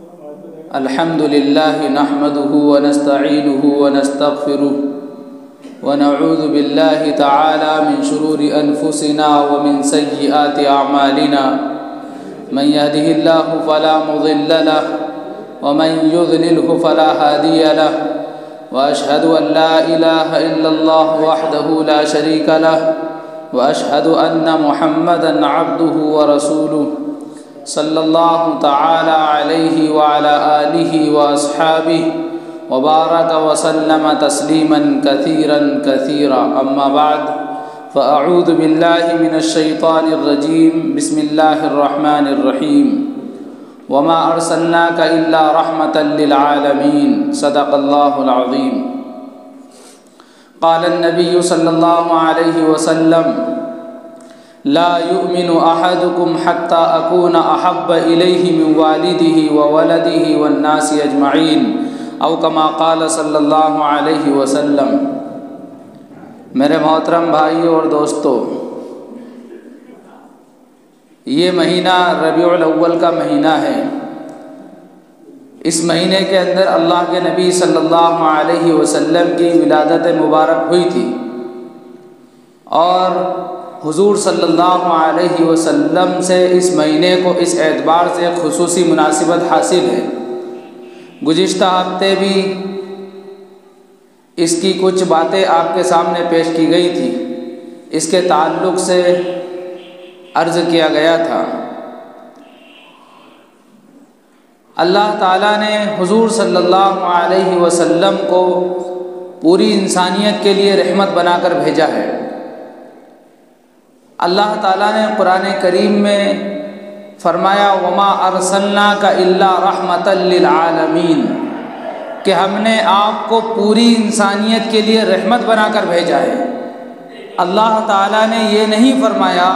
الحمد لله نحمده ونستعينه ونستغفره ونعوذ بالله تعالى من شرور أنفسنا ومن سيئات أعمالنا من يهده الله فلا مضل له ومن يضلله فلا هادي له وأشهد أن لا إله إلا الله وحده لا شريك له وأشهد أن محمدًا عبده ورسوله صلى الله تعالى عليه وعلى آله وأصحابه وبارك وسلم تسليما كثيرا كثيرا. أما بعد فأعوذ بالله من الشيطان الرجيم. بسم الله الرحمن الرحيم. وما أرسلناك إلا رحمة للعالمين. صدق الله العظيم. قال النبي صلى الله عليه وسلم: لا يؤمن أحدكم حتى أكون أحب إليه من والده وولده والناس أجمعين أو كما قال صلی اللہ علیہ وسلم. میرے محترم بھائیوں اور دوستو، یہ مہینہ ربیع الاول کا مہینہ ہے. اس مہینے کے اندر اللہ کے نبی صلی اللہ علیہ وسلم کی ولادت مبارک ہوئی تھی اور حضور صلی اللہ علیہ وسلم سے اس مہینے کو اس اعتبار سے خصوصی مناسبت حاصل ہے. گزشتہ ہفتے بھی اس کی کچھ باتیں آپ کے سامنے پیش کی گئی تھی. اس کے تعلق سے عرض کیا گیا تھا. اللہ تعالیٰ نے حضور صلی اللہ علیہ وسلم کو پوری انسانیت کے لیے رحمت بنا کر بھیجا ہے. اللہ تعالیٰ نے قرآن کریم میں فرمایا: وما ارسلناک الا رحمۃ للعالمین، کہ ہم نے آپ کو پوری انسانیت کے لیے رحمت بنا کر بھیجا ہے. اللہ تعالیٰ نے یہ نہیں فرمایا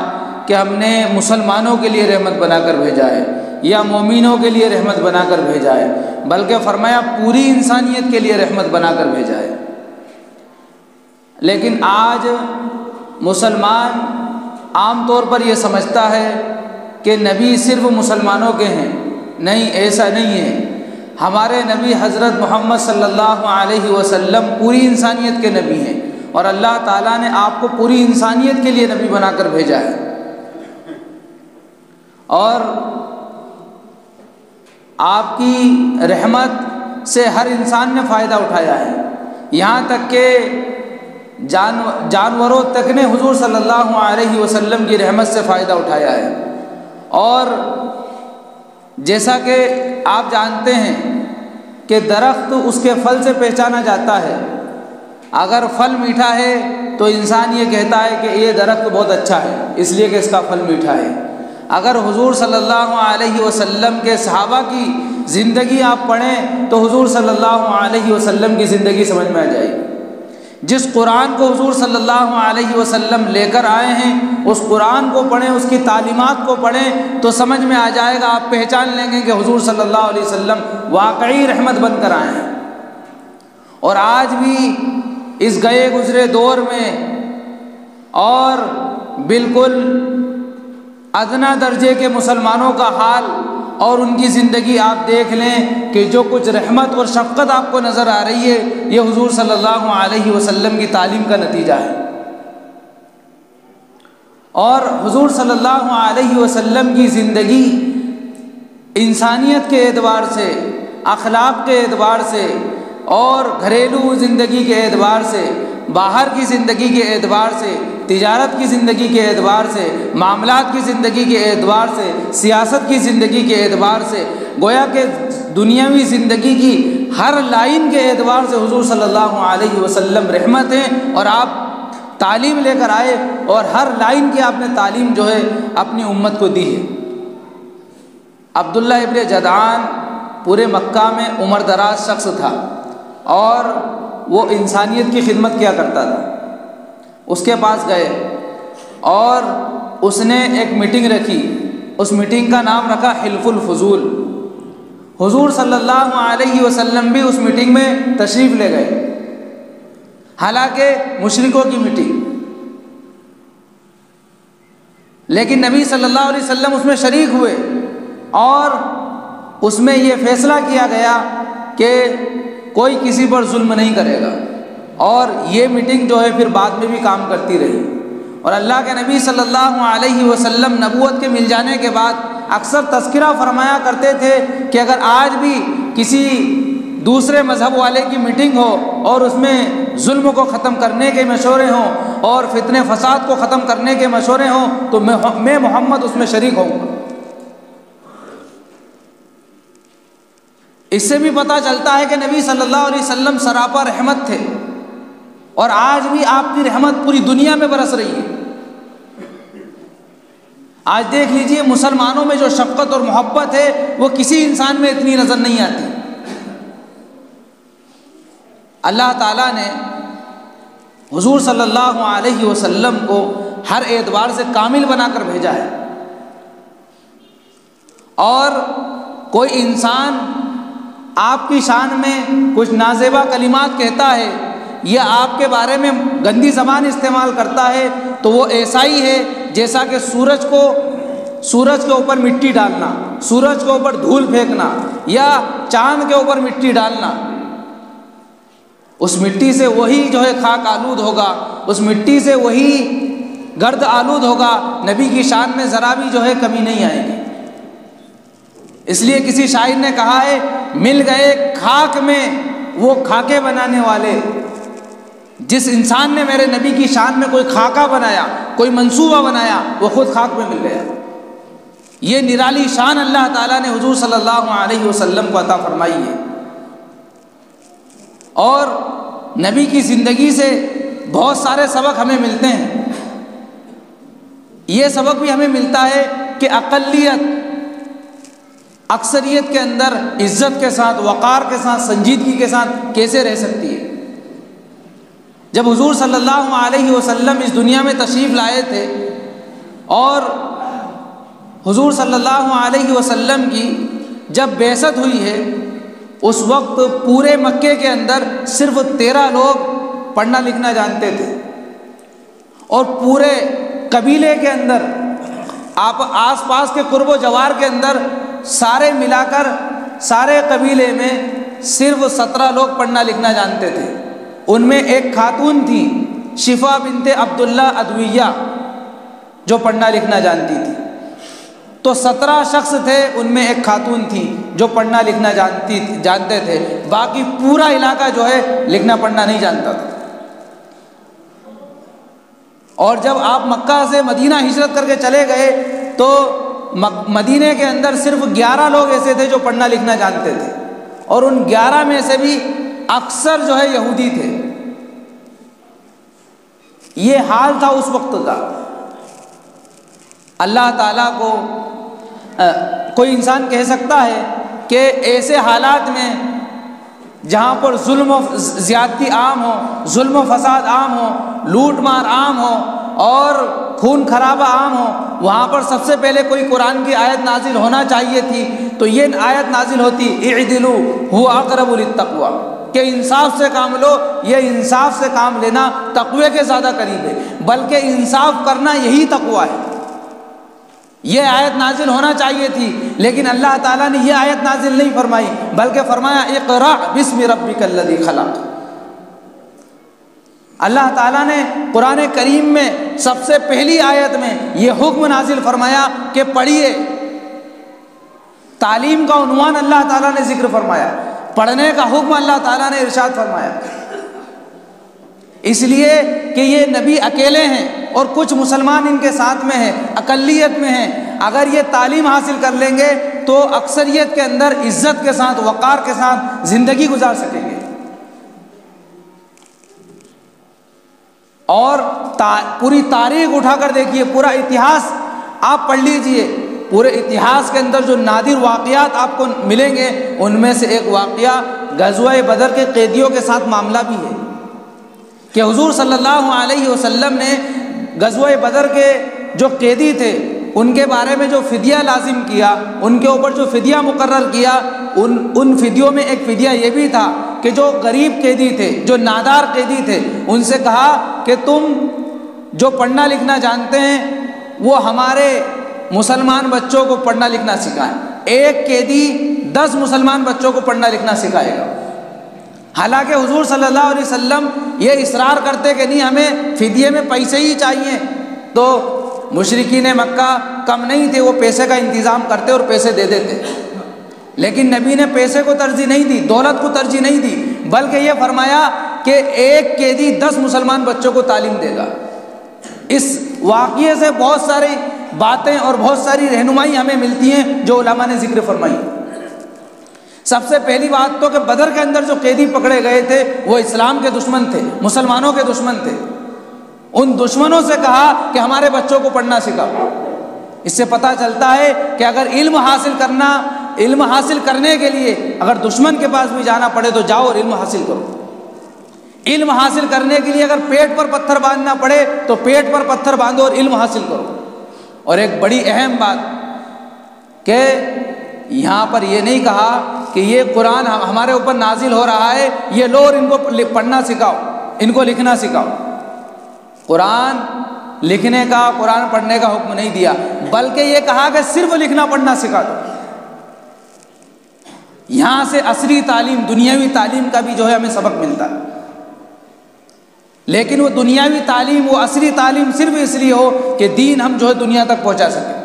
کہ ہم نے مسلمانوں کے لیے رحمت بنا کر بھیجا ہے یا مومنوں کے لیے رحمت بنا کر بھیجا ہے، بلکہ فرمایا پوری انسانیت کے لیے رحمت بنا کر بھیجا ہے. لیکن آج مسلمان عام طور پر یہ سمجھتا ہے کہ نبی صرف مسلمانوں کے ہیں. نہیں، ایسا نہیں ہے. ہمارے نبی حضرت محمد صلی اللہ علیہ وسلم پوری انسانیت کے نبی ہیں اور اللہ تعالیٰ نے آپ کو پوری انسانیت کے لیے نبی بنا کر بھیجا ہے. اور آپ کی رحمت سے ہر انسان نے فائدہ اٹھایا ہے. یہاں تک کہ جانوروں تک نے حضور صلی اللہ علیہ وسلم کی رحمت سے فائدہ اٹھایا ہے. اور جیسا کہ آپ جانتے ہیں کہ درخت اس کے پھل سے پہچانا جاتا ہے. اگر پھل میٹھا ہے تو انسان یہ کہتا ہے کہ یہ درخت بہت اچھا ہے اس لیے کہ اس کا پھل میٹھا ہے. اگر حضور صلی اللہ علیہ وسلم کے صحابہ کی زندگی آپ پڑھیں تو حضور صلی اللہ علیہ وسلم کی زندگی سمجھ میں آ جائے گی. جس قرآن کو حضور صلی اللہ علیہ وسلم لے کر آئے ہیں اس قرآن کو پڑھیں، اس کی تعلیمات کو پڑھیں تو سمجھ میں آ جائے گا. آپ پہچان لیں گے کہ حضور صلی اللہ علیہ وسلم واقعی رحمت بن کر آئے ہیں. اور آج بھی اس گئے گزرے دور میں اور بالکل ادنا درجے کے مسلمانوں کا حال اور ان کی زندگی آپ دیکھ لیں کہ جو کچھ رحمت اور شفقت آپ کو نظر آ رہی ہے یہ حضور صلی اللہ علیہ وسلم کی تعلیم کا نتیجہ ہے. اور حضور صلی اللہ علیہ وسلم کی زندگی انسانیت کے اعتبار سے، اخلاق کے اعتبار سے اور گھریلو زندگی کے اعتبار سے، باہر کی زندگی کے اعتبار سے، تجارت کی زندگی کے اعتبار سے، معاملات کی زندگی کے اعتبار سے، سیاست کی زندگی کے اعتبار سے، گویا کہ دنیاوی زندگی کی ہر لائن کے اعتبار سے حضور صلی اللہ علیہ وسلم رحمت ہیں. اور آپ تعلیم لے کر آئے اور ہر لائن کی آپ نے تعلیم جو ہے اپنی امت کو دی ہے. عبداللہ ابن جدعان پورے مکہ میں عمر دراز شخص تھا اور وہ انسانیت کی خدمت کیا کرتا تھا. اس کے پاس گئے اور اس نے ایک میٹنگ رکھی. اس میٹنگ کا نام رکھا حلف الفضول. حضور صلی اللہ علیہ وسلم بھی اس میٹنگ میں تشریف لے گئے، حالانکہ مشرکوں کی میٹنگ، لیکن نبی صلی اللہ علیہ وسلم اس میں شریک ہوئے اور اس میں یہ فیصلہ کیا گیا کہ کوئی کسی پر ظلم نہیں کرے گا، اور یہ میٹنگ جو ہے پھر بعد میں بھی کام کرتی رہی۔ اور اللہ کے نبی صلی اللہ علیہ وسلم نبوت کے مل جانے کے بعد اکثر تذکرہ فرمایا کرتے تھے کہ اگر آج بھی کسی دوسرے مذہب والے کی میٹنگ ہو اور اس میں ظلم کو ختم کرنے کے مشورے ہوں اور فتنے فساد کو ختم کرنے کے مشورے ہوں تو میں محمد اس میں شریک ہوں گا۔ اس سے بھی پتہ چلتا ہے کہ نبی صلی اللہ علیہ وسلم سراپا رحمت تھے، اور آج بھی آپ کی رحمت پوری دنیا میں برس رہی ہے۔ آج دیکھ لیجئے مسلمانوں میں جو شفقت اور محبت ہے وہ کسی انسان میں اتنی نظر نہیں آتی۔ اللہ تعالیٰ نے حضور صلی اللہ علیہ وسلم کو ہر اعتبار سے کامل بنا کر بھیجا ہے، اور کوئی انسان آپ کی شان میں کچھ نازیبا کلمات کہتا ہے یا آپ کے بارے میں گندی زبان استعمال کرتا ہے تو وہ ایسا ہی ہے جیسا کہ سورج کے اوپر مٹی ڈالنا، سورج کے اوپر دھول پھینکنا یا چاند کے اوپر مٹی ڈالنا۔ اس مٹی سے وہی جو ہے خاک آلود ہوگا، اس مٹی سے وہی گرد آلود ہوگا، نبی کی شان میں ذرا بھی جو ہے کمی نہیں آئے گی۔ اس لیے کسی شاعر نے کہا ہے، مل گئے خاک میں وہ خاکے بنانے والے۔ جس انسان نے میرے نبی کی شان میں کوئی خاکہ بنایا، کوئی منصوبہ بنایا، وہ خود خاک میں مل گیا۔ یہ نرالی شان اللہ تعالیٰ نے حضور صلی اللہ علیہ وسلم کو عطا فرمائی ہے، اور نبی کی زندگی سے بہت سارے سبق ہمیں ملتے ہیں۔ یہ سبق بھی ہمیں ملتا ہے کہ اقلیت اکثریت کے اندر عزت کے ساتھ، وقار کے ساتھ، سنجیدگی کے ساتھ کیسے رہ سکتی ہے۔ جب حضور صلی اللہ علیہ وسلم اس دنیا میں تشریف لائے تھے اور حضور صلی اللہ علیہ وسلم کی جب بعثت ہوئی ہے، اس وقت پورے مکے کے اندر صرف 13 لوگ پڑھنا لکھنا جانتے تھے، اور پورے قبیلے کے اندر آپ آس پاس کے قرب و جوار کے اندر سارے ملا کر سارے قبیلے میں صرف 17 لوگ پڑھنا لکھنا جانتے تھے۔ ان میں ایک خاتون تھی شفا بنت عبداللہ ادویہ جو پڑھنا لکھنا جانتی تھی۔ تو 17 شخص تھے، ان میں ایک خاتون تھی جو پڑھنا لکھنا جانتے تھے، باقی پورا علاقہ جو ہے لکھنا پڑھنا نہیں جانتا تھا۔ اور جب آپ مکہ سے مدینہ ہجرت کر کے چلے گئے تو مدینے کے اندر صرف 11 لوگ ایسے تھے جو پڑھنا لکھنا جانتے تھے، اور ان 11 میں سے بھی اکثر جو ہے یہودی تھے۔ یہ حال تھا اس وقت کا۔ اللہ تعالیٰ کو کوئی انسان کہہ سکتا ہے کہ ایسے حالات میں جہاں پر ظلم و زیادتی عام ہو، ظلم و فساد عام ہو، لوٹ مار عام ہو اور خون خرابہ عام ہو، وہاں پر سب سے پہلے کوئی قرآن کی آیت نازل ہونا چاہیے تھی، تو یہ آیت نازل ہوتی اعدلوا هو اقرب للتقوی، کہ انصاف سے کام لو۔ یہ انصاف سے کام لینا تقوی کے زیادہ قریب ہے، بلکہ انصاف کرنا یہی تقوی ہے۔ یہ آیت نازل ہونا چاہیے تھی، لیکن اللہ تعالیٰ نے یہ آیت نازل نہیں فرمائی، بلکہ فرمایا اقرأ بسم ربک الذی خلق۔ اللہ تعالیٰ نے قرآن کریم میں سب سے پہلی آیت میں یہ حکم نازل فرمایا کہ پڑھیے۔ تعلیم کا عنوان اللہ تعالیٰ نے ذکر فرمایا، پڑھنے کا حکم اللہ تعالیٰ نے ارشاد فرمایا، اس لیے کہ یہ نبی اکیلے ہیں اور کچھ مسلمان ان کے ساتھ میں ہیں، اقلیت میں ہیں۔ اگر یہ تعلیم حاصل کر لیں گے تو اکثریت کے اندر عزت کے ساتھ، وقار کے ساتھ زندگی گزار سکیں گے۔ اور پوری تاریخ اٹھا کر دیکھیے، پورا اتہاس آپ پڑھ لیجئے، پورے اتہاس کے اندر جو نادر واقعات آپ کو ملیں گے ان میں سے ایک واقعہ غزوہ بدر کے قیدیوں کے ساتھ معاملہ بھی ہے، کہ حضور صلی اللہ علیہ وسلم نے غزوہ بدر کے جو قیدی تھے ان کے بارے میں جو فدیہ لازم کیا، ان کے اوپر جو فدیہ مقرر کیا، ان فدیوں میں ایک فدیہ یہ بھی تھا کہ جو غریب قیدی تھے، جو نادار قیدی تھے، ان سے کہا کہ تم جو پڑھنا لکھنا جانتے ہیں وہ ہمارے مسلمان بچوں کو پڑھنا لکھنا سکھائیں۔ ایک قیدی 10 مسلمان بچوں کو پڑھنا لکھنا سکھائے گا۔ حالانکہ حضور صلی اللہ علیہ وسلم یہ اصرار کرتے کہ نہیں ہمیں فدیے میں پیسے ہی چاہیے، تو مشرکین مکہ کم نہیں تھے، وہ پیسے کا انتظام کرتے اور پیسے دے دیتے، لیکن نبی نے پیسے کو ترجیح نہیں دی، دولت کو ترجیح نہیں دی، بلکہ یہ فرمایا کہ ایک قیدی 10 مسلمان بچوں کو تعلیم دے گا۔ اس واقعے سے بہت ساری باتیں اور بہت ساری رہنمائی ہمیں ملتی ہیں جو علماء نے ذکر فرمائی۔ سب سے پہلی بات تو کہ بدر کے اندر جو قیدی پکڑے گئے تھے وہ اسلام کے دشمن تھے، مسلمانوں کے دشمن تھے۔ ان دشمنوں سے کہا کہ ہمارے بچوں کو پڑھنا سکھاؤ۔ اس سے پتہ چلتا ہے کہ اگر علم حاصل کرنے کے لیے اگر دشمن کے پاس بھی جانا پڑے تو جاؤ اور علم حاصل کرو۔ علم حاصل کرنے کے لیے اگر پیٹ پر پتھر باندھنا پڑے تو پیٹ پر پتھر باندھو اور علم حاصل کرو۔ اور ایک بڑی اہم بات کہ یہاں پر یہ نہیں کہا کہ یہ قرآن ہمارے اوپر نازل ہو رہا ہے، یہ لو اور ان کو پڑھنا سکھاؤ، ان کو لکھنا سکھاؤ۔ قرآن لکھنے کا، قرآن پڑھنے کا حکم نہیں دیا، بلکہ یہ کہا کہ صرف لکھنا پڑھنا سکھا دو۔ یہاں سے اصلی تعلیم، دنیاوی تعلیم کا بھی جو ہے ہمیں سبق ملتا ہے، لیکن وہ دنیاوی تعلیم، وہ اصلی تعلیم صرف اس لیے ہو کہ دین ہم جو ہے دنیا تک پہنچا سکیں،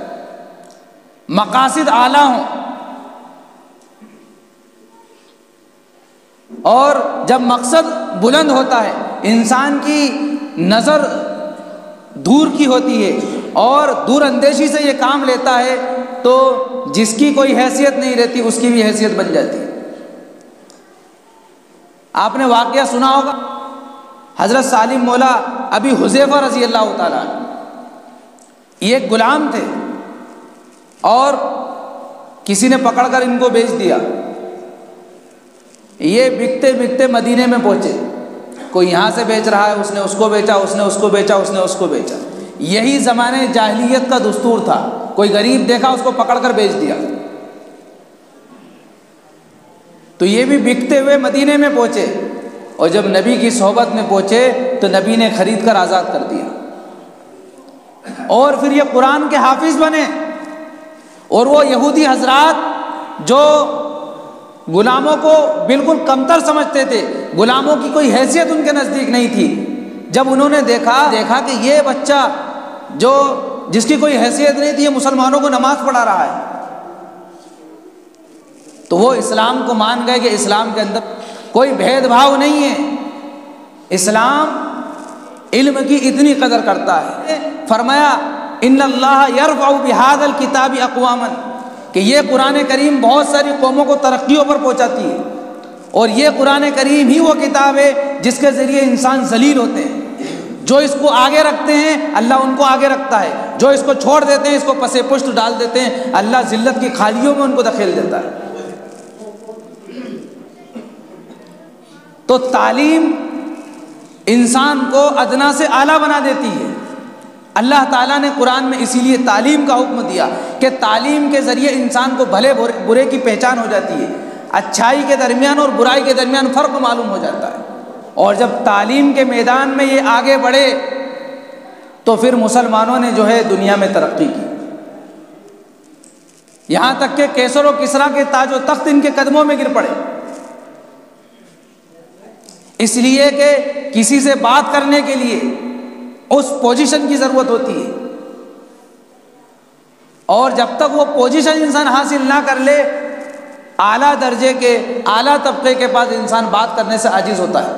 مقاصد اعلیٰ ہوں۔ اور جب مقصد بلند ہوتا ہے، انسان کی نظر دور کی ہوتی ہے اور دور اندیشی سے یہ کام لیتا ہے تو جس کی کوئی حیثیت نہیں رہتی اس کی بھی حیثیت بن جاتی ہے۔ آپ نے واقعہ سنا ہوگا، حضرت سالم مولا ابی حذیفہ رضی اللہ تعالیٰ عنہ، یہ ایک غلام تھے اور کسی نے پکڑ کر ان کو بیچ دیا۔ یہ بکتے بکتے مدینے میں پہنچے، کوئی یہاں سے بیچ رہا ہے، اس نے اس کو بیچا، اس نے اس کو بیچا، اس نے اس کو بیچا۔ یہی زمانے جاہلیت کا دستور تھا، کوئی غریب دیکھا اس کو پکڑ کر بیچ دیا۔ تو یہ بھی بکتے ہوئے مدینے میں پہنچے، اور جب نبی کی صحبت میں پہنچے تو نبی نے خرید کر آزاد کر دیا، اور پھر یہ قرآن کے حافظ بنے۔ اور وہ یہودی حضرات جو غلاموں کو بالکل کمتر سمجھتے تھے، غلاموں کی کوئی حیثیت ان کے نزدیک نہیں تھی، جب انہوں نے دیکھا کہ یہ بچہ جو جس کی کوئی حیثیت نہیں تھی یہ مسلمانوں کو نماز پڑھا رہا ہے، تو وہ اسلام کو مان گئے کہ اسلام کے اندر کوئی بھید بھاؤ نہیں ہے، اسلام علم کی اتنی قدر کرتا ہے۔ فرمایا ان اللہ یرفع بہذا الکتاب اقواما، کہ یہ قرآن کریم بہت ساری قوموں کو ترقیوں پر پہنچاتی ہے، اور یہ قرآن کریم ہی وہ کتاب ہے جس کے ذریعے انسان ذلیل ہوتے ہیں۔ جو اس کو آگے رکھتے ہیں اللہ ان کو آگے رکھتا ہے، جو اس کو چھوڑ دیتے ہیں، اس کو پسے پشت ڈال دیتے ہیں، اللہ ذلت کی خالیوں میں ان کو دھکیل دیتا ہے۔ تو تعلیم انسان کو ادنا سے اعلیٰ بنا دیتی ہے۔ اللہ تعالیٰ نے قرآن میں اسی لیے تعلیم کا حکم دیا کہ تعلیم کے ذریعے انسان کو بھلے برے کی پہچان ہو جاتی ہے، اچھائی کے درمیان اور برائی کے درمیان فرق معلوم ہو جاتا ہے۔ اور جب تعلیم کے میدان میں یہ آگے بڑھے تو پھر مسلمانوں نے جو ہے دنیا میں ترقی کی، یہاں تک کہ کیسر و کسریٰ کے تاج و تخت ان کے قدموں میں گر پڑے، اس لیے کہ کسی سے بات کرنے کے لیے اس پوزیشن کی ضرورت ہوتی ہے، اور جب تک وہ پوزیشن انسان حاصل نہ کر لے اعلیٰ درجے کے اعلیٰ طبقے کے پاس انسان بات کرنے سے عاجز ہوتا ہے۔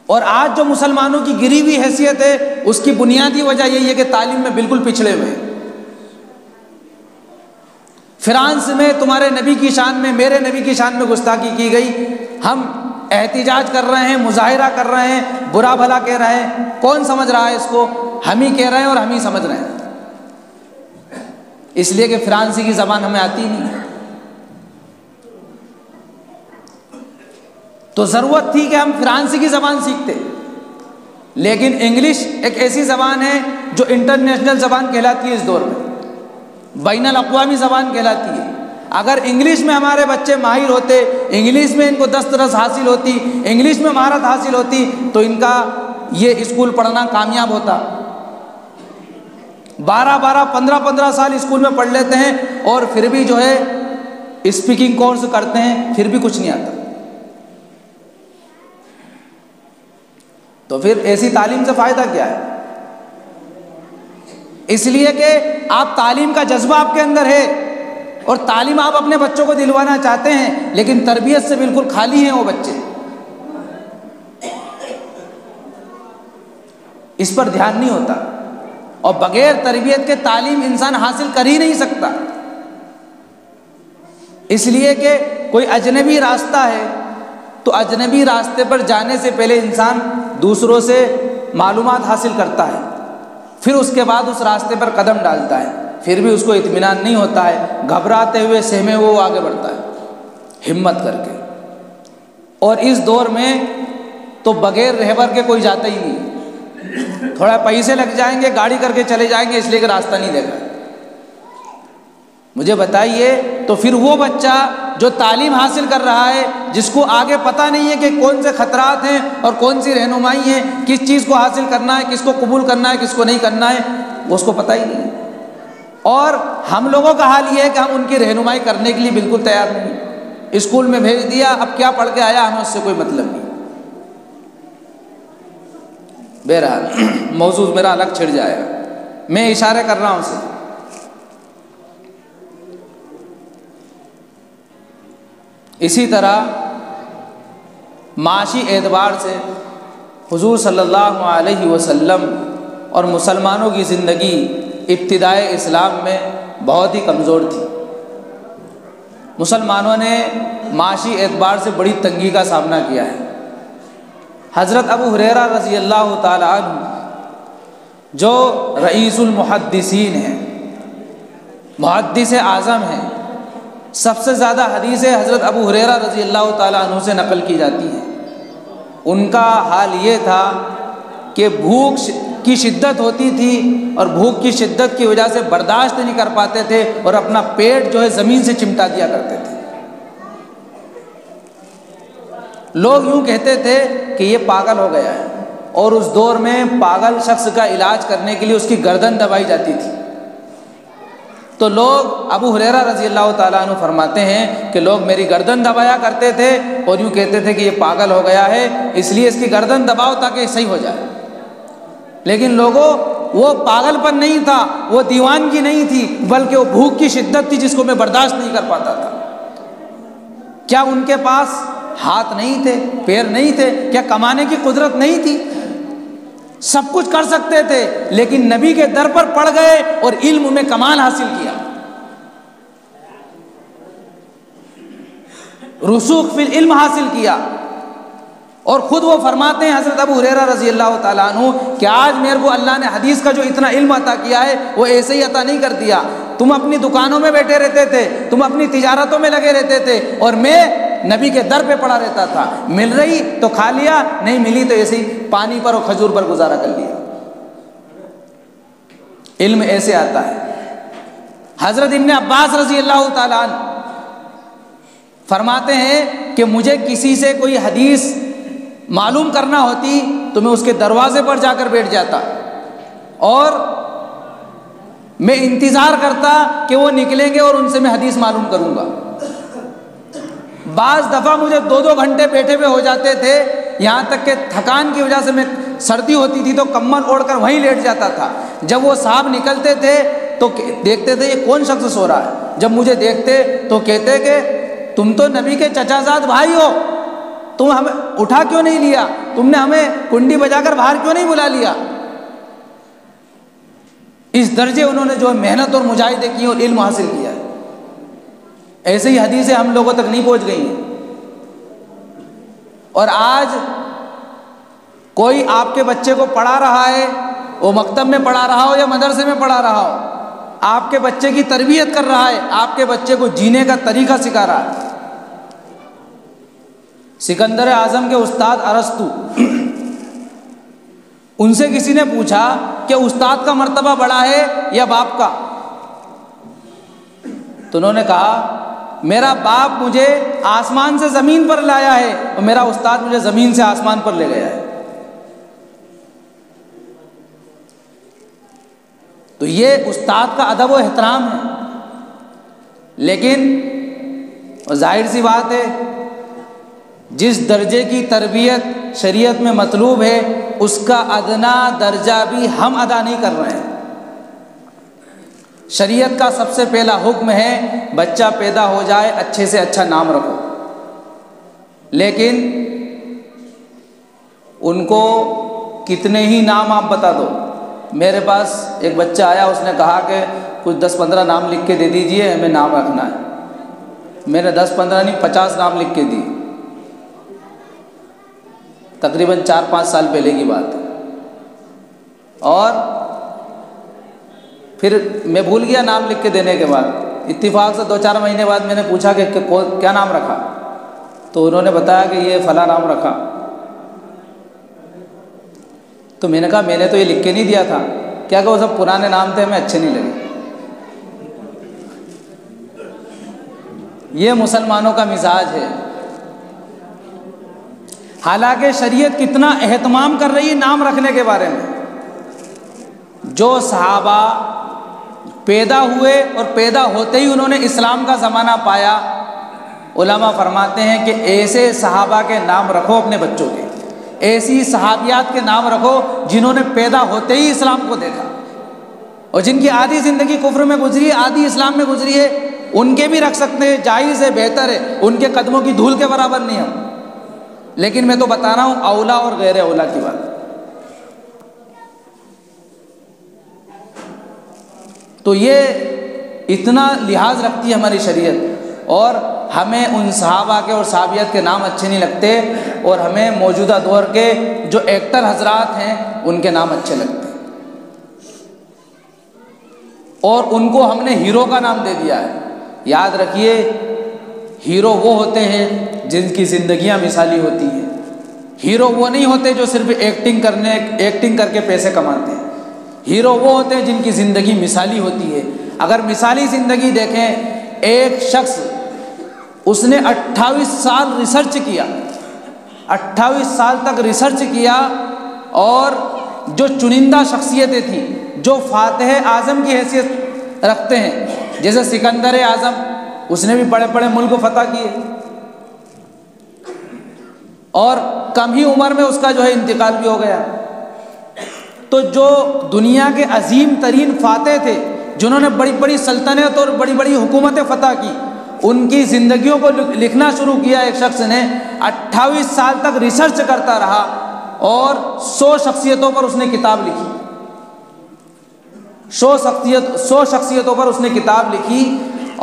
اور آج جو مسلمانوں کی گری ہوئی حیثیت ہے اس کی بنیادی وجہ یہی ہے کہ تعلیم میں بالکل پچھڑے ہوئے ہیں۔ فرانس میں تمہارے نبی کی شان میں، میرے نبی کی شان میں گستاخی کی گئی، ہم احتجاج کر رہے ہیں، مظاہرہ کر رہے ہیں، برا بھلا کہہ رہے ہیں، کون سمجھ رہا ہے اس کو؟ ہم ہی کہہ رہے ہیں اور ہم ہی سمجھ رہے ہیں، اس لیے کہ فرانسی کی زبان ہمیں آتی نہیں ہے۔ تو ضرورت تھی کہ ہم فرانسی کی زبان سیکھتے، لیکن انگلش ایک ایسی زبان ہے جو انٹرنیشنل زبان کہلاتی ہے، اس دور میں بین الاقوامی زبان کہلاتی ہے۔ اگر انگلش میں ہمارے بچے ماہر ہوتے، انگلش میں ان کو دسترس حاصل ہوتی، انگلش میں مہارت حاصل ہوتی تو ان کا یہ اسکول پڑھنا کامیاب ہوتا۔ 12 15 سال اسکول میں پڑھ لیتے ہیں اور پھر بھی جو ہے اسپیکنگ کورس کرتے ہیں پھر بھی کچھ نہیں آتا. تو پھر ایسی تعلیم سے فائدہ کیا ہے؟ اس لیے کہ آپ تعلیم کا جذبہ آپ کے اندر ہے اور تعلیم آپ اپنے بچوں کو دلوانا چاہتے ہیں، لیکن تربیت سے بالکل خالی ہیں وہ بچے. اس پر دھیان نہیں ہوتا، اور بغیر تربیت کے تعلیم انسان حاصل کر ہی نہیں سکتا. اس لیے کہ کوئی اجنبی راستہ ہے تو اجنبی راستے پر جانے سے پہلے انسان دوسروں سے معلومات حاصل کرتا ہے، پھر اس کے بعد اس راستے پر قدم ڈالتا ہے. پھر بھی اس کو اطمینان نہیں ہوتا ہے، گھبراتے ہوئے سہمے ہوئے وہ آگے بڑھتا ہے ہمت کر کے. اور اس دور میں تو بغیر رہبر کے کوئی جاتا ہی نہیں. تھوڑا پیسے لگ جائیں گے، گاڑی کر کے چلے جائیں گے، اس لیے کہ راستہ نہیں دیکھا. مجھے بتائیے تو پھر وہ بچہ جو تعلیم حاصل کر رہا ہے، جس کو آگے پتہ نہیں ہے کہ کون سے خطرات ہیں اور کون سی رہنمائی ہے، کس چیز کو حاصل کرنا ہے، کس کو قبول کرنا ہے، کس کو نہیں کرنا ہے، وہ اس کو پتہ ہی نہیں ہے. اور ہم لوگوں کا حال یہ ہے کہ ہم ان کی رہنمائی کرنے کے لیے بالکل تیار نہیں. اسکول میں بھیج دیا، اب کیا پڑھ کے آیا ہمیں اس سے کوئی مطلب نہیں. بہرحال موضوع میرا الگ چھڑ جائے گا، میں اشارے کر رہا ہوں اسے. اسی طرح معاشی اعتبار سے حضور صلی اللہ علیہ وسلم اور مسلمانوں کی زندگی ابتدائے اسلام میں بہت ہی کمزور تھی. مسلمانوں نے معاشی اعتبار سے بڑی تنگی کا سامنا کیا ہے. حضرت ابو ہریرہ رضی اللہ تعالی عنہ جو رئیس المحدثین ہیں، محدث اعظم ہیں، سب سے زیادہ حدیثیں حضرت ابو ہریرہ رضی اللہ تعالی عنہ سے نقل کی جاتی ہیں. ان کا حال یہ تھا کہ بھوک کی شدت ہوتی تھی اور بھوک کی شدت کی وجہ سے برداشت نہیں کر پاتے تھے اور اپنا پیٹ جو ہے زمین سے چمٹا دیا کرتے تھے. لوگ یوں کہتے تھے کہ یہ پاگل ہو گیا ہے، اور اس دور میں پاگل شخص کا علاج کرنے کے لیے اس کی گردن دبائی جاتی تھی. تو لوگ ابو ہریرہ رضی اللہ تعالیٰ عنہ فرماتے ہیں کہ لوگ میری گردن دبایا کرتے تھے اور یوں کہتے تھے کہ یہ پاگل ہو گیا ہے، اس لیے اس کی گردن دباؤ تاکہ یہ صحیح ہو جائے. لیکن لوگوں، وہ پاگل پن نہیں تھا، وہ دیوانگی نہیں تھی، بلکہ وہ بھوک کی شدت تھی جس کو میں برداشت نہیں کر پاتا تھا. کیا ان کے پاس ہاتھ نہیں تھے، پیر نہیں تھے؟ کیا کمانے کی قدرت نہیں تھی؟ سب کچھ کر سکتے تھے، لیکن نبی کے در پر پڑ گئے اور علم میں کمال حاصل کیا، رسوخ فی العلم حاصل کیا. اور خود وہ فرماتے ہیں حضرت ابو ہریرہ رضی اللہ تعالیٰ عنہ کہ آج میرے کو اللہ نے حدیث کا جو اتنا علم عطا کیا ہے وہ ایسے ہی عطا نہیں کر دیا. تم اپنی دکانوں میں بیٹھے رہتے تھے، تم اپنی تجارتوں میں لگے رہتے تھے، اور میں نبی کے در پہ پڑا رہتا تھا. مل رہی تو کھا لیا، نہیں ملی تو ایسے ہی پانی پر اور کھجور پر گزارا کر لیا. علم ایسے آتا ہے. حضرت ابن عباس رضی اللہ تعالیٰ عنہ فرماتے ہیں کہ مجھے کسی سے کوئی حدیث معلوم کرنا ہوتی تو میں اس کے دروازے پر جا کر بیٹھ جاتا اور میں انتظار کرتا کہ وہ نکلیں گے اور ان سے میں حدیث معلوم کروں گا. بعض دفعہ مجھے 2-2 گھنٹے بیٹھے ہوئے ہو جاتے تھے، یہاں تک کہ تھکان کی وجہ سے میں سردی ہوتی تھی تو کمبل اوڑھ کر وہیں لیٹ جاتا تھا. جب وہ صاحب نکلتے تھے تو دیکھتے تھے یہ کون شخص سو رہا ہے. جب مجھے دیکھتے تو کہتے کہ تم تو نبی کے چچا زاد بھائی ہو، تم ہمیں اٹھا کیوں نہیں لیا، تم نے ہمیں کنڈی بجا کر باہر کیوں نہیں بلا لیا. اس درجے انہوں نے جو محنت اور مجاہدے کی اور علم حاصل کیا ہے. ایسے ہی حدیثیں ہم لوگوں تک نہیں پہنچ گئی ہیں. اور آج کوئی آپ کے بچے کو پڑھا رہا ہے، وہ مکتب میں پڑھا رہا ہو یا مدرسے میں پڑھا رہا ہو، آپ کے بچے کی تربیت کر رہا ہے، آپ کے بچے کو جینے کا طریقہ سکھا رہا ہے. سکندر اعظم کے استاد ارسطو، ان سے کسی نے پوچھا کہ استاد کا مرتبہ بڑا ہے یا باپ کا؟ تو انہوں نے کہا میرا باپ مجھے آسمان سے زمین پر لایا ہے اور میرا استاد مجھے زمین سے آسمان پر لے گیا ہے. تو یہ استاد کا ادب و احترام ہے. لیکن اور ظاہر سی بات ہے جس درجے کی تربیت شریعت میں مطلوب ہے اس کا ادنا درجہ بھی ہم ادا نہیں کر رہے ہیں۔ شریعت کا سب سے پہلا حکم ہے بچہ پیدا ہو جائے اچھے سے اچھا نام رکھو، لیکن ان کو کتنے ہی نام آپ بتا دو۔ میرے پاس ایک بچہ آیا، اس نے کہا کہ کچھ 10-15 نام لکھ کے دے دیجئے، ہمیں نام رکھنا ہے۔ میں نے 10-15 نہیں 50 نام لکھ کے دی، تقریباً 4-5 سال پہلے کی بات ہے۔ اور پھر میں بھول گیا نام لکھ کے دینے کے بعد، اتفاق سے 2-4 مہینے بعد میں نے پوچھا کہ کیا نام رکھا، تو انہوں نے بتایا کہ یہ فلاں نام رکھا۔ تو میں نے کہا میں نے تو یہ لکھ کے نہیں دیا تھا، کیا کہ وہ سب پرانے نام تھے، ہمیں اچھے نہیں لگے۔ یہ مسلمانوں کا مزاج ہے۔ حالانکہ شریعت کتنا اہتمام کر رہی ہے نام رکھنے کے بارے میں۔ جو صحابہ پیدا ہوئے اور پیدا ہوتے ہی انہوں نے اسلام کا زمانہ پایا، علماء فرماتے ہیں کہ ایسے صحابہ کے نام رکھو اپنے بچوں کے، ایسی صحابیات کے نام رکھو جنہوں نے پیدا ہوتے ہی اسلام کو دیکھا اور جن کی آدھی زندگی کفر میں گزری ہے، آدھی اسلام میں گزری ہے، ان کے بھی رکھ سکتے ہیں، جائز ہے، بہتر ہے، ان کے قدموں کی دھول کے برابر نہیں ہم، لیکن میں تو بتا رہا ہوں اولا اور غیر اولا کی بات۔ تو یہ اتنا لحاظ رکھتی ہے ہماری شریعت، اور ہمیں ان صحابہ کے اور صحابیات کے نام اچھے نہیں لگتے، اور ہمیں موجودہ دور کے جو ایکٹر حضرات ہیں ان کے نام اچھے لگتے ہیں، اور ان کو ہم نے ہیرو کا نام دے دیا ہے۔ یاد رکھیے ہیرو وہ ہوتے ہیں جن کی زندگیاں مثالی ہوتی ہیں، ہیرو وہ نہیں ہوتے جو صرف ایکٹنگ کر کے پیسے کماتے ہیں، ہیرو وہ ہوتے ہیں جن کی زندگی مثالی ہوتی ہے۔ اگر مثالی زندگی دیکھیں، ایک شخص اس نے 28 سال ریسرچ کیا، 28 سال تک ریسرچ کیا، اور جو چنندہ شخصیتیں تھیں جو فاتح اعظم کی حیثیت رکھتے ہیں، جیسے سکندر اعظم، اس نے بھی بڑے بڑے ملک فتح کیے، اور کم ہی عمر میں اس کا جو ہے انتقال بھی ہو گیا۔ تو جو دنیا کے عظیم ترین فاتح تھے، جنہوں نے بڑی بڑی سلطنت اور بڑی بڑی حکومتیں فتح کی، ان کی زندگیوں کو لکھنا شروع کیا۔ ایک شخص نے 28 سال تک ریسرچ کرتا رہا اور 100 شخصیتوں پر اس نے کتاب لکھی، 100 شخصیتوں پر اس نے کتاب لکھی،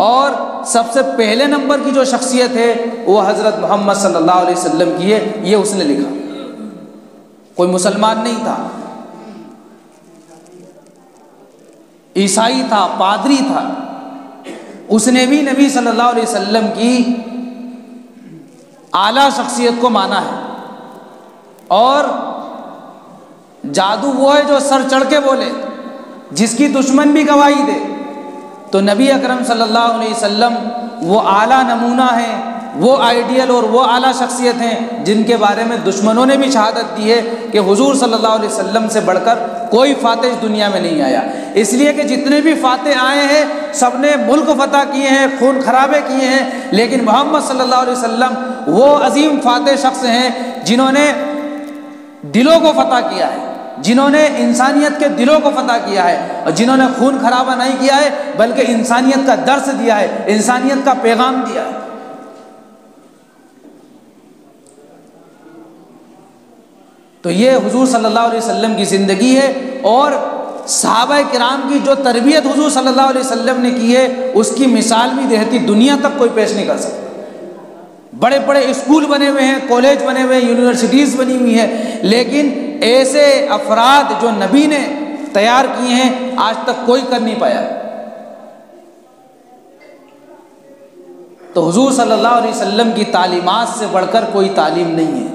اور سب سے پہلے نمبر کی جو شخصیت ہے وہ حضرت محمد صلی اللہ علیہ وسلم کی ہے، یہ اس نے لکھا۔ کوئی مسلمان نہیں تھا، عیسائی تھا، پادری تھا، اس نے بھی نبی صلی اللہ علیہ وسلم کی اعلیٰ شخصیت کو مانا ہے۔ اور جادو وہ ہے جو سر چڑھ کے بولے، جس کی دشمن بھی گواہی دے۔ تو نبی اکرم صلی اللہ علیہ وسلم وہ اعلیٰ نمونہ ہیں، وہ آئیڈیل اور وہ اعلیٰ شخصیت ہیں جن کے بارے میں دشمنوں نے بھی شہادت دی ہے کہ حضور صلی اللہ علیہ وسلم سے بڑھ کر کوئی فاتح اس دنیا میں نہیں آیا۔ اس لیے کہ جتنے بھی فاتح آئے ہیں سب نے ملک فتح کیے ہیں، خون خرابے کیے ہیں، لیکن محمد صلی اللہ علیہ وسلم وہ عظیم فاتح شخص ہیں جنہوں نے دلوں کو فتح کیا ہے، جنہوں نے انسانیت کے دلوں کو فتح کیا ہے، اور جنہوں نے خون خرابہ نہیں کیا ہے بلکہ انسانیت کا درس دیا ہے، انسانیت کا پیغام دیا ہے۔ تو یہ حضور صلی اللہ علیہ وسلم کی زندگی ہے، اور صحابہ کرام کی جو تربیت حضور صلی اللہ علیہ وسلم نے کی ہے اس کی مثال بھی دیہتی دنیا تک کوئی پیش نہیں کر سکتا۔ بڑے بڑے اسکول بنے ہوئے ہیں، کالج بنے ہوئے ہیں، یونیورسٹیز بنی ہوئی ہیں، لیکن ایسے افراد جو نبی نے تیار کیے ہیں آج تک کوئی کر نہیں پایا۔ تو حضور صلی اللہ علیہ وسلم کی تعلیمات سے بڑھ کر کوئی تعلیم نہیں ہے۔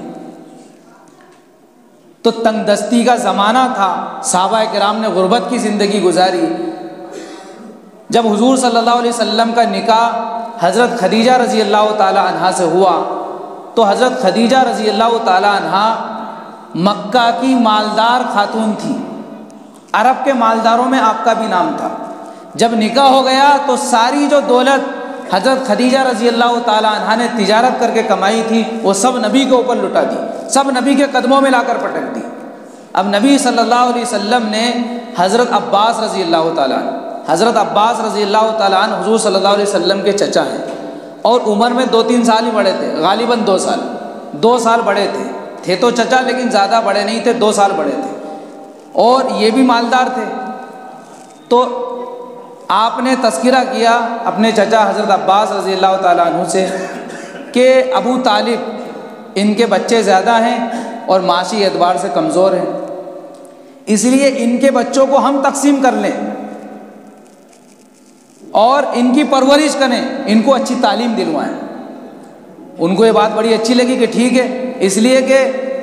تو تنگ دستی کا زمانہ تھا، صحابہ کرام نے غربت کی زندگی گزاری۔ جب حضور صلی اللہ علیہ وسلم کا نکاح حضرت خدیجہ رضی اللہ تعالی عنہا سے ہوا تو حضرت خدیجہ رضی اللہ تعالی عنہا مکہ کی مالدار خاتون تھی، عرب کے مالداروں میں آپ کا بھی نام تھا۔ جب نکاح ہو گیا تو ساری جو دولت حضرت خدیجہ رضی اللہ تعالیٰ عنہا نے تجارت کر کے کمائی تھی وہ سب نبی کے اوپر لٹا دی، سب نبی کے قدموں میں لا کر پٹک دی۔ اب نبی صلی اللہ علیہ وسلم نے حضرت عباس رضی اللہ تعالیٰ عنہ، حضرت عباس رضی اللہ تعالیٰ عنہ حضور صلی اللہ علیہ وسلم کے چچا ہیں اور عمر میں 2-3 سال ہی بڑے تھے، غالباً 2 سال بڑے تھے تو چچا لیکن زیادہ بڑے نہیں تھے، 2 سال بڑے تھے اور یہ بھی مالدار تھے۔ تو آپ نے تذکرہ کیا اپنے چچا حضرت عباس رضی اللہ تعالیٰ عنہ سے کہ ابو طالب ان کے بچے زیادہ ہیں اور معاشی اعتبار سے کمزور ہیں، اس لیے ان کے بچوں کو ہم تقسیم کر لیں اور ان کی پرورش کریں، ان کو اچھی تعلیم دلوائیں۔ ان کو یہ بات بڑی اچھی لگی کہ ٹھیک ہے، اس لیے کہ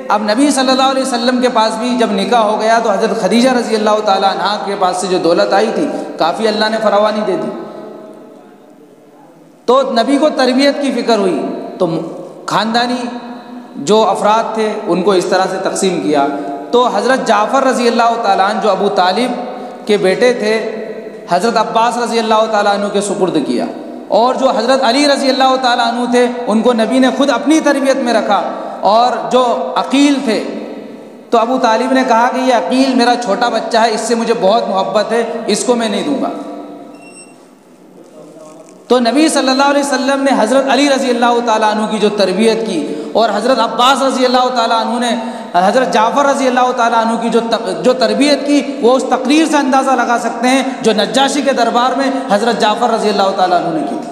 اب نبی صلی اللہ علیہ وسلم کے پاس بھی جب نکاح ہو گیا تو حضرت خدیجہ رضی اللہ تعالیٰ عنہا کے پاس سے جو دولت آئی تھی کافی اللہ نے فراوانی دے دی، تو نبی کو تربیت کی فکر ہوئی تو خاندانی جو افراد تھے ان کو اس طرح سے تقسیم کیا۔ تو حضرت جعفر رضی اللہ تعالیٰ عنہ جو ابو طالب کے بیٹے تھے حضرت عباس رضی اللہ تعالیٰ عنہ کے سپرد کیا، اور جو حضرت علی رضی اللہ تعالیٰ عنہ تھے ان کو نبی نے خود اپنی تربیت میں رکھا، اور جو عقیل تھے تو ابو طالب نے کہا کہ یہ عقیل میرا چھوٹا بچہ ہے، اس سے مجھے بہت محبت ہے، اس کو میں نہیں دوں گا۔ تو نبی صلی اللہ علیہ وسلم نے حضرت علی رضی اللہ تعالیٰ عنہ کی جو تربیت کی اور حضرت عباس رضی اللہ تعالیٰ عنہ نے حضرت جعفر رضی اللہ تعالیٰ عنہ کی جو تربیت کی وہ اس تقریر سے اندازہ لگا سکتے ہیں جو نجاشی کے دربار میں حضرت جعفر رضی اللہ تعالیٰ عنہ نے کی تھی،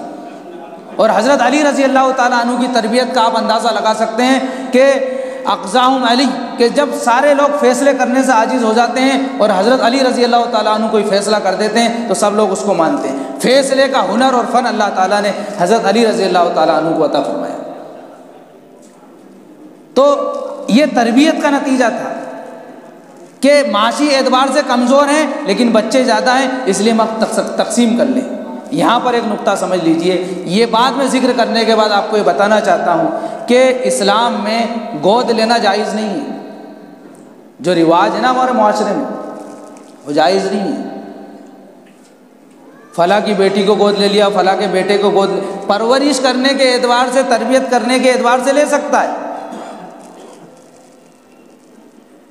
اور حضرت علی رضی اللہ تعالیٰ عنہ کی تربیت کا آپ اندازہ لگا سکتے ہیں کہ اقزاہم علی، کہ جب سارے لوگ فیصلے کرنے سے عاجز ہو جاتے ہیں اور حضرت علی رضی اللہ تعالیٰ عنہ کوئی فیصلہ کر دیتے ہیں تو سب لوگ اس کو مانتے ہیں۔ فیصلے کا ہنر اور فن اللہ تعالیٰ نے حضرت علی رضی اللہ تعالیٰ عنہ کو عطا فرمایا۔ تو یہ تربیت کا نتیجہ تھا کہ معاشی اعتبار سے کمزور ہیں لیکن بچے زیادہ ہیں، اس لیے ہم تقسیم کر لیں۔ یہاں پر ایک نقطہ سمجھ لیجئے، یہ بات میں ذکر کرنے کے بعد آپ کو یہ بتانا چاہتا ہوں کہ اسلام میں گود لینا جائز نہیں ہے۔ جو رواج ہے نا ہمارے معاشرے میں وہ جائز نہیں ہے، فلاں کی بیٹی کو گود لے لیا، فلاں کے بیٹے کو گود پرورش کرنے کے اعتبار سے، تربیت کرنے کے اعتبار سے لے سکتا ہے،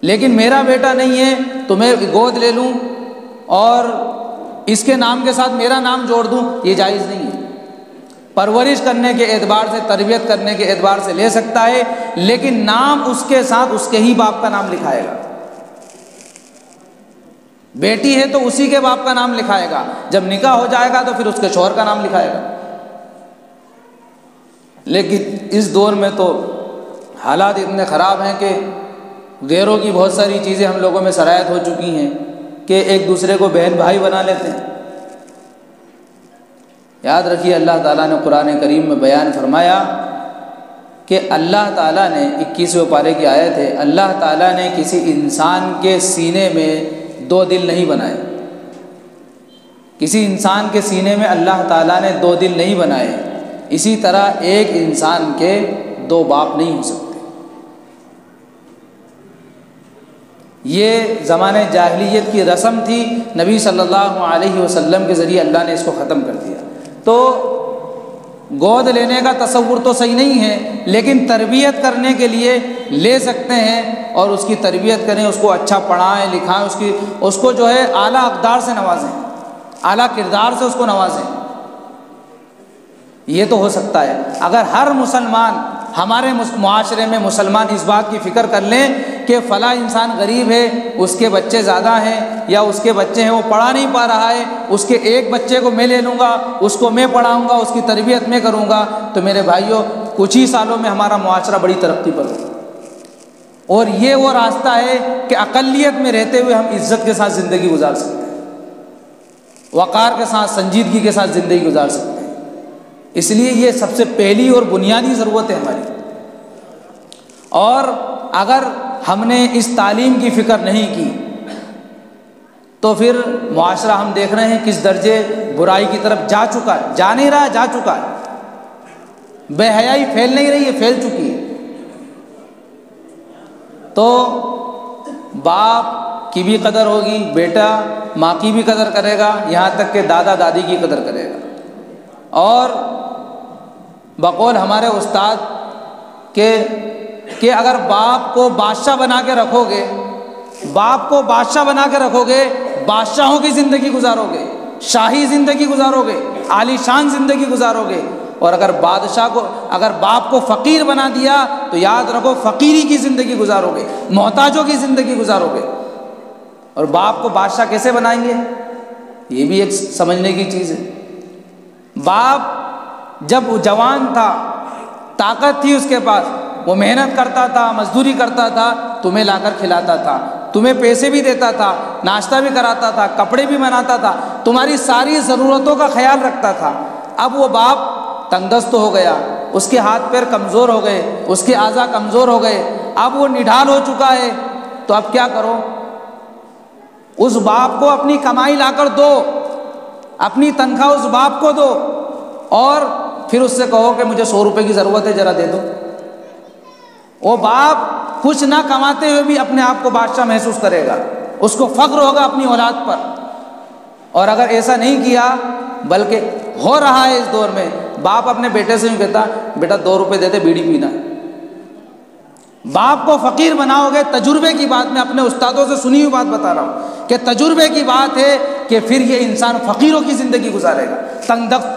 لیکن میرا بیٹا نہیں ہے تو میں گود لے لوں اور اس کے نام کے ساتھ میرا نام جوڑ دوں، یہ جائز نہیں ہے۔ پرورش کرنے کے اعتبار سے، تربیت کرنے کے اعتبار سے لے سکتا ہے، لیکن نام اس کے ساتھ اس کے ہی باپ کا نام لکھائے گا۔ بیٹی ہے تو اسی کے باپ کا نام لکھائے گا، جب نکاح ہو جائے گا تو پھر اس کے شوہر کا نام لکھائے گا۔ لیکن اس دور میں تو حالات اتنے خراب ہیں کہ غیروں کی بہت ساری چیزیں ہم لوگوں میں سرایت ہو چکی ہیں کہ ایک دوسرے کو بہن بھائی بنا لیتے ہیں۔ یاد رکھیے اللہ تعالیٰ نے قرآن کریم میں بیان فرمایا کہ اللہ تعالیٰ نے 21ویں پارے کی آیت ہے، اللہ تعالیٰ نے کسی انسان کے سینے میں 2 دل نہیں بنائے، کسی انسان کے سینے میں اللہ تعالیٰ نے 2 دل نہیں بنائے، اسی طرح ایک انسان کے 2 باپ نہیں ہو سکتے۔ یہ زمانے جاہلیت کی رسم تھی، نبی صلی اللہ علیہ وسلم کے ذریعے اللہ نے اس کو ختم کر دیا۔ تو گود لینے کا تصور تو صحیح نہیں ہے، لیکن تربیت کرنے کے لیے لے سکتے ہیں اور اس کی تربیت کریں، اس کو اچھا پڑھائیں لکھائیں، اس کو جو ہے اعلیٰ اقدار سے نوازیں، اعلیٰ کردار سے اس کو نوازیں۔ یہ تو ہو سکتا ہے اگر ہر مسلمان، ہمارے معاشرے میں مسلمان اس بات کی فکر کر لیں کہ فلاں انسان غریب ہے، اس کے بچے زیادہ ہیں یا اس کے بچے ہیں وہ پڑھا نہیں پا رہا ہے، اس کے ایک بچے کو میں لے لوں گا، اس کو میں پڑھاؤں گا، اس کی تربیت میں کروں گا، تو میرے بھائیوں کچھ ہی سالوں میں ہمارا معاشرہ بڑی ترقی پر ہوگا۔ اور یہ وہ راستہ ہے کہ اقلیت میں رہتے ہوئے ہم عزت کے ساتھ زندگی گزار سکتے ہیں، وقار کے ساتھ، سنجیدگی کے ساتھ زندگی گزار سکتے ہیں۔ اس لیے یہ سب سے پہلی اور بنیادی ضرورت ہے ہماری۔ اور اگر ہم نے اس تعلیم کی فکر نہیں کی تو پھر معاشرہ ہم دیکھ رہے ہیں کس درجے برائی کی طرف جا چکا ہے، جا نہیں رہا، جا چکا ہے۔ بے حیائی پھیل نہیں رہی ہے، پھیل چکی ہے۔ تو باپ کی بھی قدر ہوگی، بیٹا ماں کی بھی قدر کرے گا، یہاں تک کہ دادا دادی کی قدر کرے گا۔ اور بقول ہمارے استاد کہ اگر باپ کو بادشاہ بنا کے رکھو گے، باپ کو بادشاہ بنا کے رکھو گے، بادشاہوں کی زندگی گزارو گے، شاہی زندگی گزارو گے، عالی شان زندگی گزارو گے، اور اگر باپ کو فقیر بنا دیا تو یاد رکھو فقیری کی زندگی گزارو گے، محتاجوں کی زندگی گزارو گے۔ اور باپ کو بادشاہ کیسے بنائیں گے، یہ بھی ایک سمجھنے کی چیز ہے۔ باپ جب جوان تھا، طاقت تھی اس کے پاس، وہ محنت کرتا تھا، مزدوری کرتا تھا، تمہیں لا کر کھلاتا تھا، تمہیں پیسے بھی دیتا تھا، ناشتہ بھی کراتا تھا، کپڑے بھی بناتا تھا، تمہاری ساری ضرورتوں کا خیال رکھتا تھا۔ اب وہ باپ تنگ دست ہو گیا، اس کے ہاتھ پیر کمزور ہو گئے، اس کے اعضاء کمزور ہو گئے، اب وہ نڈھال ہو چکا ہے، تو اب کیا کرو؟ اس باپ کو اپنی کمائی لا کر دو، اپنی تنخواہ اس باپ کو دو، اور پھر اس سے کہو کہ مجھے 100 روپے کی ضرورت ہے، ذرا دے دو۔ وہ باپ کچھ نہ کماتے ہوئے بھی اپنے آپ کو بادشاہ محسوس کرے گا، اس کو فخر ہوگا اپنی اولاد پر۔ اور اگر ایسا نہیں کیا، بلکہ ہو رہا ہے اس دور میں، باپ اپنے بیٹے سے یوں کہتا، بیٹا 2 روپے دے دے، بیڑی پینا۔ باپ کو فقیر بناؤ گے، تجربے کی بات، میں اپنے استادوں سے سنی ہوئی بات بتا رہا ہوں کہ تجربے کی بات ہے کہ پھر یہ انسان فقیروں کی زندگی گزارے گا،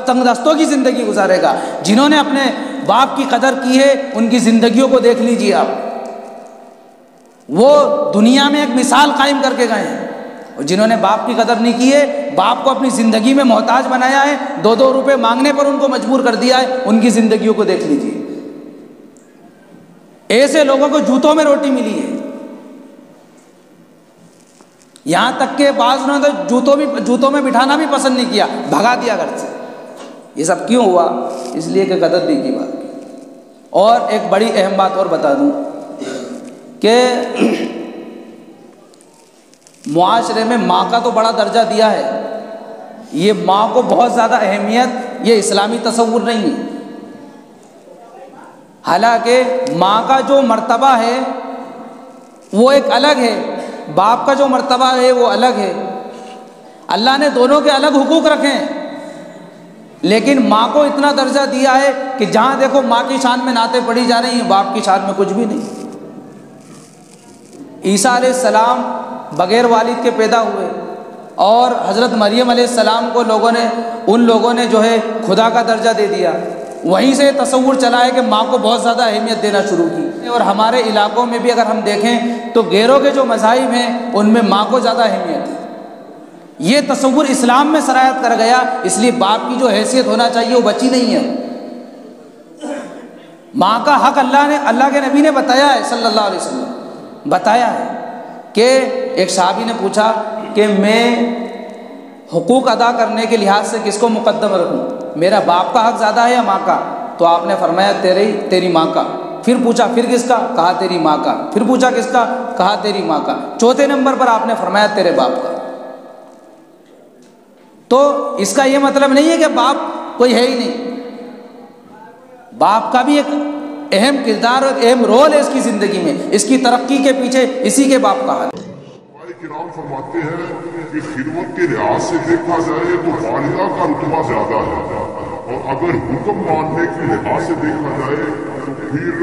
تنگ دستوں کی زندگی گزارے گا۔ جنہوں نے اپنے باپ کی قدر کی ہے ان کی زندگیوں کو دیکھ لیجئے آپ، وہ دنیا میں ایک مثال قائم کر کے گئے ہیں، اور جنہوں نے باپ کی قدر نہیں کی ہے، باپ کو اپنی زندگی میں محتاج بنایا ہے، 2 روپے مانگنے پر ان کو مجبور کر دیا ہے، ان کی زندگیوں کو دیکھ لیجئے۔ ایسے لوگوں کو جوتوں میں روٹی ملی ہے، یہاں تک کہ بعض نے تو جوتوں میں بٹھانا بھی پسند نہیں کیا، بھگا دیا گھر سے۔ یہ سب کیوں ہوا؟ اس لیے کہ قدر نہیں کی بات کی۔ اور ایک بڑی اہم بات اور بتا دوں کہ معاشرے میں ماں کا تو بڑا درجہ دیا ہے، یہ ماں کو بہت زیادہ اہمیت، یہ اسلامی تصور نہیں ہے۔ حالانکہ ماں کا جو مرتبہ ہے وہ ایک الگ ہے، باپ کا جو مرتبہ ہے وہ الگ ہے۔ اللہ نے دونوں کے الگ حقوق رکھے ہیں، لیکن ماں کو اتنا درجہ دیا ہے کہ جہاں دیکھو ماں کی شان میں نعتیں پڑھی جا رہی ہیں، باپ کی شان میں کچھ بھی نہیں۔ عیسیٰ علیہ السلام بغیر والد کے پیدا ہوئے، اور حضرت مریم علیہ السلام کو ان لوگوں نے جو ہے خدا کا درجہ دے دیا۔ وہیں سے تصور چلا ہے کہ ماں کو بہت زیادہ اہمیت دینا شروع کی۔ اور ہمارے علاقوں میں بھی اگر ہم دیکھیں تو غیروں کے جو مذاہب ہیں ان میں ماں کو زیادہ اہمیت ہے۔ یہ تصور اسلام میں سرایت کر گیا، اس لیے باپ کی جو حیثیت ہونا چاہیے وہ بچی نہیں ہے۔ ماں کا حق اللہ کے نبی نے بتایا ہے، صلی اللہ علیہ وسلم بتایا ہے کہ ایک صحابی نے پوچھا کہ میں حقوق ادا کرنے کے لحاظ سے کس کو مقدم رکھوں، میرا باپ کا حق زیادہ ہے یا ماں کا؟ تو آپ نے فرمایا تیری ماں کا۔ پھر پوچھا پھر کس کا؟ کہا تیری ماں کا۔ پھر پوچھا کس کا؟ کہا تیری ماں کا۔ چوتھے نمبر پر آپ نے فرمایا تیرے باپ کا۔ تو اس کا یہ مطلب نہیں ہے کہ باپ کوئی ہے ہی نہیں، باپ کا بھی ایک اہم کردار اور اہم رول ہے اس کی زندگی میں، اس کی ترقی کے پیچھے اسی کے باپ کا حال ہے۔ کرام فرماتے ہیں کہ خدمت کے لحاظ سے دیکھا جائے تو والدہ کا رتبہ زیادہ ہے، اور اگر حکم ماننے کے لحاظ سے دیکھا جائے تو پھر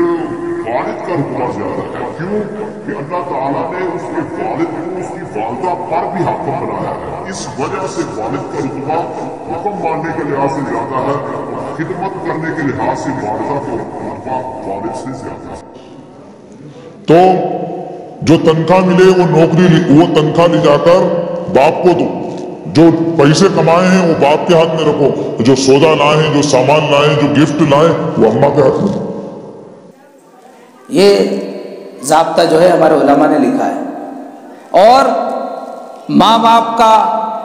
والد کا رتبہ زیادہ ہے۔ کیوں کہ اللہ تعالیٰ نے اس کے والد کو اس کی والدہ پر بھی حاکم بنایا ہے، اس وجہ سے والد کا رتبہ حکم ماننے کے لحاظ سے زیادہ ہے، اور خدمت کرنے کے لحاظ سے والدہ کا رتبہ والد سے زیادہ ہے۔ تو جو تنخواہ ملے وہ تنخواہ لے جا کر باپ کو دو، جو پیسے کمائے ہیں وہ باپ کے ہاتھ میں رکھو، جو سودا لائے ہیں، جو سامان لائے ہیں، جو گفٹ لائے وہ اماں کے ہاتھ میں۔ یہ ضابطہ جو ہے ہمارے علماء نے لکھا ہے۔ اور ماں باپ کا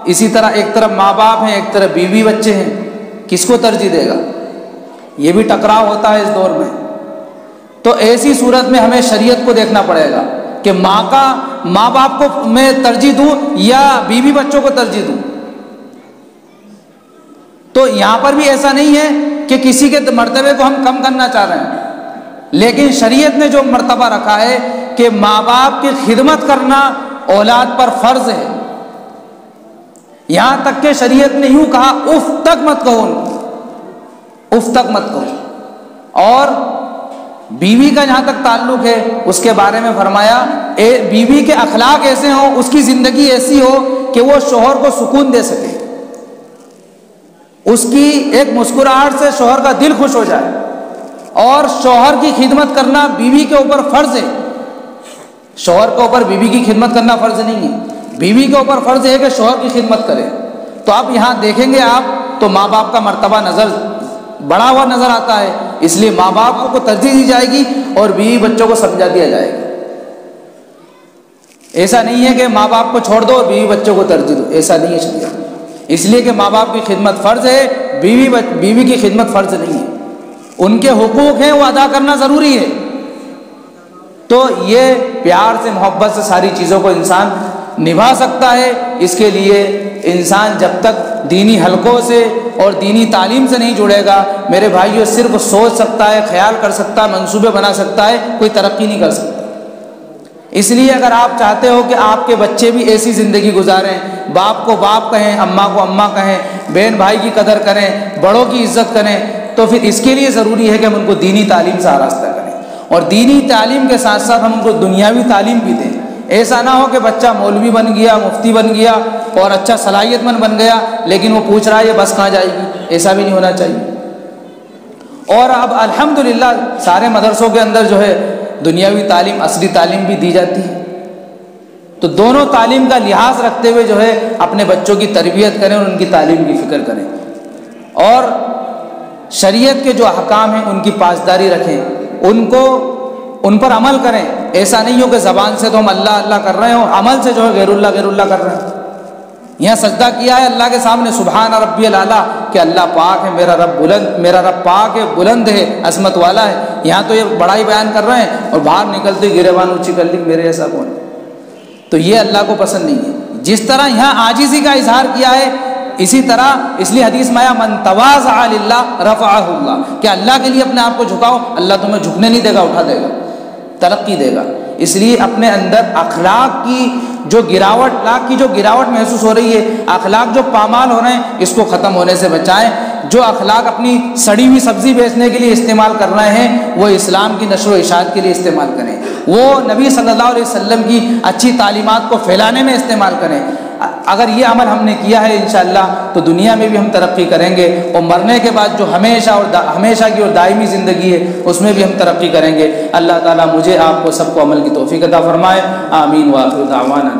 اسی طرح، ایک طرف ماں باپ ہیں، ایک طرف بیوی بچے ہیں، کس کو ترجیح دے گا؟ یہ بھی ٹکراؤ ہوتا ہے اس دور میں۔ تو ایسی صورت میں ہمیں شریعت کو دیکھنا پڑے گا کہ ماں باپ کو میں ترجیح دوں یا بیوی بچوں کو ترجیح دوں۔ تو یہاں پر بھی ایسا نہیں ہے کہ کسی کے مرتبے کو ہم کم کرنا چاہ رہے ہیں، لیکن شریعت نے جو مرتبہ رکھا ہے کہ ماں باپ کی خدمت کرنا اولاد پر فرض ہے۔ یہاں تک کہ شریعت نے یوں کہا اف تک مت کہو ان کو، اف تک مت کہو۔ اور بیوی کا جہاں تک تعلق ہے اس کے بارے میں فرمایا بیوی کے اخلاق ایسے ہوں، اس کی زندگی ایسی ہو کہ وہ شوہر کو سکون دے سکے، اس کی ایک مسکراہٹ سے شوہر کا دل خوش ہو جائے۔ اور شوہر کی خدمت کرنا بیوی کے اوپر فرض ہے، شوہر کے اوپر بیوی کی خدمت کرنا فرض نہیں ہے، بیوی کے اوپر فرض ہے کہ شوہر کی خدمت کرے۔ تو آپ یہاں دیکھیں گے آپ تو ماں باپ کا مرتبہ بڑا ہوا نظر آتا ہے، اس لیے ماں باپ کو ترجیح دی جائے گی اور بیوی بچوں کو سمجھا دیا جائے گا۔ ایسا نہیں ہے کہ ماں باپ کو چھوڑ دو اور بیوی بچوں کو ترجیح دو، ایسا نہیں ہے شریعت، اس لیے کہ ماں باپ کی خدمت فرض ہے، بیوی کی خدمت فرض نہیں ہے، ان کے حقوق ہیں وہ ادا کرنا ضروری ہے۔ تو یہ پیار سے محبت سے ساری چیزوں کو انسان نبھا سکتا ہے۔ اس کے لیے انسان جب تک دینی حلقوں سے اور دینی تعلیم سے نہیں جڑے گا میرے بھائیو، صرف سوچ سکتا ہے، خیال کر سکتا ہے، منصوبے بنا سکتا ہے، کوئی ترقی نہیں کر سکتا۔ اس لیے اگر آپ چاہتے ہو کہ آپ کے بچے بھی ایسی زندگی گزاریں، باپ کو باپ کہیں، اماں کو اماں کہیں، بہن بھائی کی قدر کریں، بڑوں کی عزت کریں، تو پھر اس کے لیے ضروری ہے کہ ہم ان کو دینی تعلیم سے آراستہ کریں، اور دینی تعلیم کے ساتھ ساتھ ہم ان کو دنیاوی تعلیم بھی دیں۔ ایسا نہ ہو کہ بچہ مولوی بن گیا، مفتی بن گیا اور اچھا صلاحیت مند بن گیا، لیکن وہ پوچھ رہا ہے یہ بس کہاں جائے گی، ایسا بھی نہیں ہونا چاہیے۔ اور اب الحمدللہ سارے مدرسوں کے اندر جو ہے دنیاوی تعلیم، اصلی تعلیم بھی دی جاتی ہے۔ تو دونوں تعلیم کا لحاظ رکھتے ہوئے جو ہے اپنے بچوں کی تربیت کریں اور ان کی تعلیم کی فکر کریں، اور شریعت کے جو احکام ہیں ان کی پاسداری رکھیں، ان پر عمل کریں۔ ایسا نہیں ہو کہ زبان سے تو ہم اللہ اللہ کر رہے ہوں، عمل سے جو ہے غیر اللہ کر رہے ہیں۔ یہاں سجدہ کیا ہے اللہ کے سامنے سبحان ربی الاعلیٰ کہ اللہ پاک ہے، میرا رب پاک ہے، بلند ہے، عظمت والا ہے۔ یہاں تو یہ بڑائی بیان کر رہے ہیں اور باہر نکلتے گریبان اونچی کر لی میرے ایسا کون ہے، تو یہ اللہ کو پسند نہیں ہے۔ جس طرح یہاں عاجزی کا اظہار کیا ہے، اسی طرح اس لیے حدیث میں آیا من تواضع للہ رفعہ اللہ، کہ اللہ کے لیے اپنے آپ کو جھکاؤ، اللہ تمہیں جھکنے نہیں دے گا، اٹھا دے گا، ترقی دے گا۔ اس لیے اپنے اندر اخلاق کی جو گراوٹ محسوس ہو رہی ہے، اخلاق جو پامال ہو رہے ہیں، اس کو ختم ہونے سے بچائیں۔ جو اخلاق اپنی سڑی ہوئی سبزی بیچنے کے لیے استعمال کر رہے ہیں وہ اسلام کی نشر و اشاعت کے لیے استعمال کریں، وہ نبی صلی اللہ علیہ وسلم کی اچھی تعلیمات کو پھیلانے میں استعمال کریں۔ اگر یہ عمل ہم نے کیا ہے انشاءاللہ تو دنیا میں بھی ہم ترقی کریں گے، اور مرنے کے بعد جو ہمیشہ کی اور دائمی زندگی ہے اس میں بھی ہم ترقی کریں گے۔ اللہ تعالیٰ مجھے آپ کو سب کو عمل کی توفیق عطا فرمائے، آمین۔ وآخر دعوانا